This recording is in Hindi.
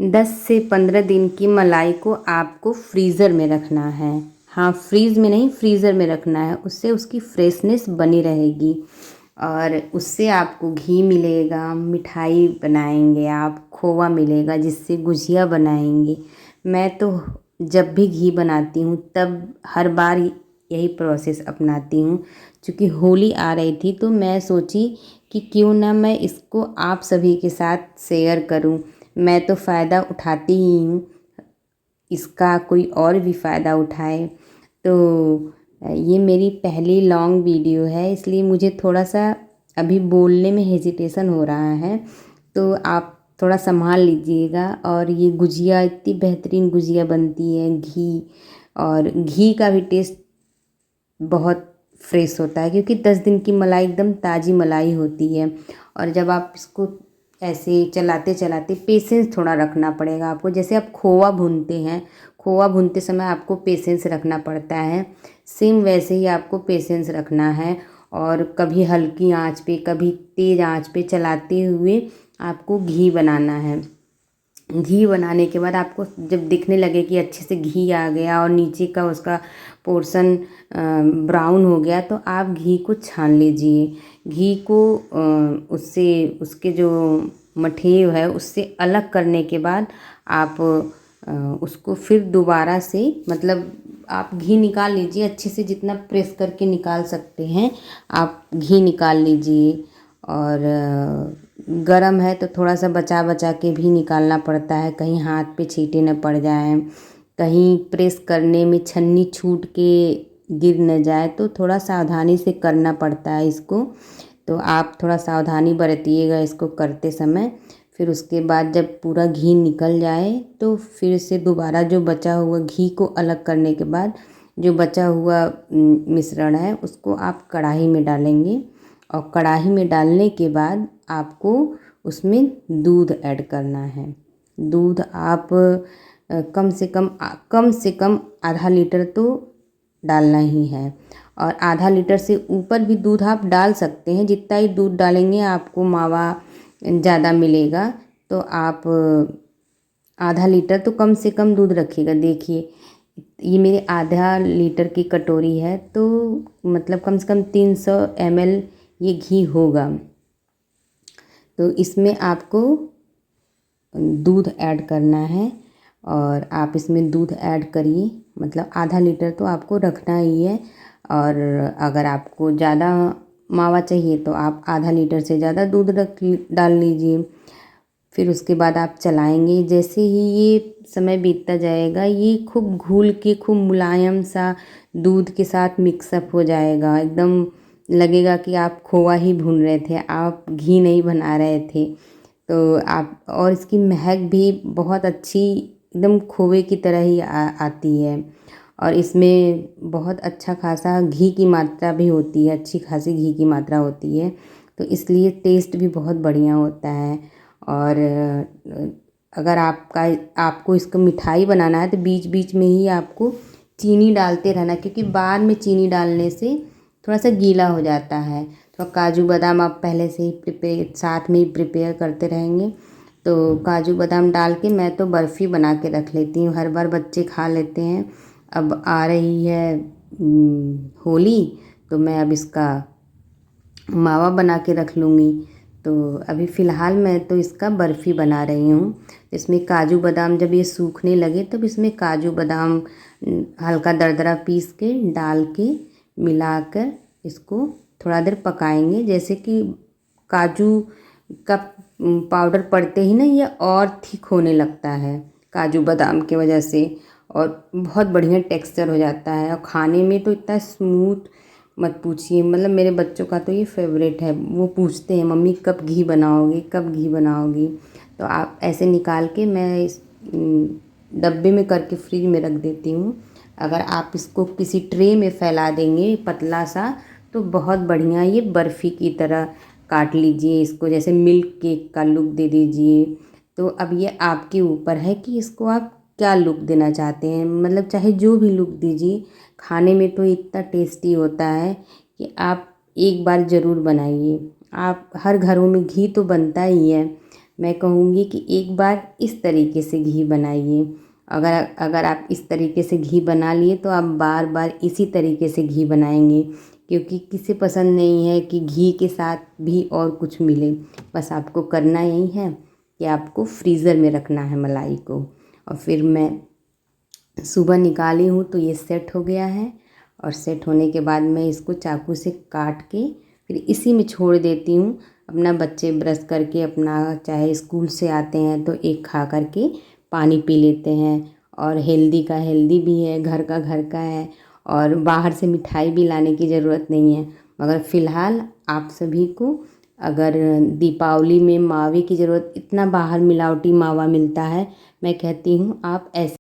10 से 15 दिन की मलाई को आपको फ्रीज़र में रखना है। हाँ, फ्रीज़ में नहीं, फ्रीज़र में रखना है, उससे उसकी फ्रेशनेस बनी रहेगी और उससे आपको घी मिलेगा, मिठाई बनाएंगे आप, खोवा मिलेगा जिससे गुजिया बनाएंगे। मैं तो जब भी घी बनाती हूँ तब हर बार यही प्रोसेस अपनाती हूँ। चूँकि होली आ रही थी तो मैं सोची कि क्यों ना मैं इसको आप सभी के साथ शेयर करूँ। मैं तो फ़ायदा उठाती ही हूँ, इसका कोई और भी फ़ायदा उठाए। तो ये मेरी पहली लॉन्ग वीडियो है, इसलिए मुझे थोड़ा सा अभी बोलने में हेजिटेशन हो रहा है, तो आप थोड़ा संभाल लीजिएगा। और ये गुजिया इतनी बेहतरीन गुजिया बनती है, घी का भी टेस्ट बहुत फ्रेश होता है क्योंकि 10 दिन की मलाई एकदम ताज़ी मलाई होती है। और जब आप इसको ऐसे चलाते चलाते पेशेंस थोड़ा रखना पड़ेगा आपको। जैसे आप खोवा भूनते हैं, खोवा भूनते समय आपको पेशेंस रखना पड़ता है, सेम वैसे ही आपको पेशेंस रखना है। और कभी हल्की आंच पे कभी तेज़ आंच पे चलाते हुए आपको घी बनाना है। घी बनाने के बाद आपको जब दिखने लगे कि अच्छे से घी आ गया और नीचे का उसका पोर्शन ब्राउन हो गया, तो आप घी को छान लीजिए। घी को उससे उसके जो मठेव है उससे अलग करने के बाद आप उसको फिर दोबारा से, मतलब आप घी निकाल लीजिए अच्छे से, जितना प्रेस करके निकाल सकते हैं आप घी निकाल लीजिए। और गरम है तो थोड़ा सा बचा बचा के भी निकालना पड़ता है, कहीं हाथ पे छींटे न पड़ जाएं, कहीं प्रेस करने में छन्नी छूट के गिर न जाए, तो थोड़ा सावधानी से करना पड़ता है इसको। तो आप थोड़ा सावधानी बरतिएगा इसको करते समय। फिर उसके बाद जब पूरा घी निकल जाए तो फिर से दोबारा जो बचा हुआ घी को अलग करने के बाद जो बचा हुआ मिश्रण है उसको आप कढ़ाई में डालेंगे। और कढ़ाई में डालने के बाद आपको उसमें दूध ऐड करना है। दूध आप कम से कम आधा लीटर तो डालना ही है। और आधा लीटर से ऊपर भी दूध आप डाल सकते हैं, जितना ही दूध डालेंगे आपको मावा ज़्यादा मिलेगा। तो आप आधा लीटर तो कम से कम दूध रखिएगा। देखिए ये मेरे आधा लीटर की कटोरी है, तो मतलब कम से कम 300 ml ये घी होगा। तो इसमें आपको दूध ऐड करना है और आप इसमें दूध ऐड करिए, मतलब आधा लीटर तो आपको रखना ही है। और अगर आपको ज़्यादा मावा चाहिए तो आप आधा लीटर से ज़्यादा दूध डाल लीजिए। फिर उसके बाद आप चलाएंगे। जैसे ही ये समय बीतता जाएगा ये खूब घुल के खूब मुलायम सा दूध के साथ मिक्सअप हो जाएगा, एकदम लगेगा कि आप खोआ ही भून रहे थे, आप घी नहीं बना रहे थे। तो आप, और इसकी महक भी बहुत अच्छी एकदम खोए की तरह ही आती है। और इसमें बहुत अच्छा खासा घी की मात्रा भी होती है, अच्छी खासी घी की मात्रा होती है, तो इसलिए टेस्ट भी बहुत बढ़िया होता है। और अगर आपको इसको मिठाई बनाना है तो बीच बीच में ही आपको चीनी डालते रहना, क्योंकि बाद में चीनी डालने से थोड़ा सा गीला हो जाता है। तो काजू बादाम आप पहले से ही साथ में ही प्रिपेयर करते रहेंगे। तो काजू बादाम डाल के मैं तो बर्फ़ी बना के रख लेती हूँ, हर बार बच्चे खा लेते हैं। अब आ रही है होली, तो मैं अब इसका मावा बना के रख लूँगी। तो अभी फ़िलहाल मैं तो इसका बर्फ़ी बना रही हूँ। इसमें काजू बादाम जब ये सूखने लगे तब इसमें काजू बादाम हल्का दरदरा पीस के डाल के मिलाकर इसको थोड़ा देर पकाएंगे। जैसे कि काजू का पाउडर पड़ते ही ना ये और थिक होने लगता है काजू बादाम की वजह से, और बहुत बढ़िया टेक्सचर हो जाता है और खाने में तो इतना स्मूथ मत पूछिए। मतलब मेरे बच्चों का तो ये फेवरेट है, वो पूछते हैं मम्मी कब घी बनाओगी, कब घी बनाओगी। तो आप ऐसे निकाल के मैं इस डब्बे में करके फ्रिज में रख देती हूँ। अगर आप इसको किसी ट्रे में फैला देंगे पतला सा तो बहुत बढ़िया ये बर्फ़ी की तरह काट लीजिए इसको, जैसे मिल्क केक का लुक दे दीजिए। तो अब ये आपके ऊपर है कि इसको आप क्या लुक देना चाहते हैं, मतलब चाहे जो भी लुक दीजिए, खाने में तो इतना टेस्टी होता है कि आप एक बार ज़रूर बनाइए। आप हर घरों में घी तो बनता ही है, मैं कहूँगी कि एक बार इस तरीके से घी बनाइए। अगर अगर आप इस तरीके से घी बना लिए तो आप बार बार इसी तरीके से घी बनाएंगे, क्योंकि किसे पसंद नहीं है कि घी के साथ भी और कुछ मिले। बस आपको करना यही है कि आपको फ्रीज़र में रखना है मलाई को। और फिर मैं सुबह निकाली हूँ तो ये सेट हो गया है, और सेट होने के बाद मैं इसको चाकू से काट के फिर इसी में छोड़ देती हूँ। अपना बच्चे ब्रश करके अपना चाहे स्कूल से आते हैं तो एक खा करके पानी पी लेते हैं, और हेल्दी का हेल्दी भी है, घर का घर का है, और बाहर से मिठाई भी लाने की ज़रूरत नहीं है। मगर फ़िलहाल आप सभी को अगर दीपावली में मावे की ज़रूरत, इतना बाहर मिलावटी मावा मिलता है, मैं कहती हूँ आप ऐसे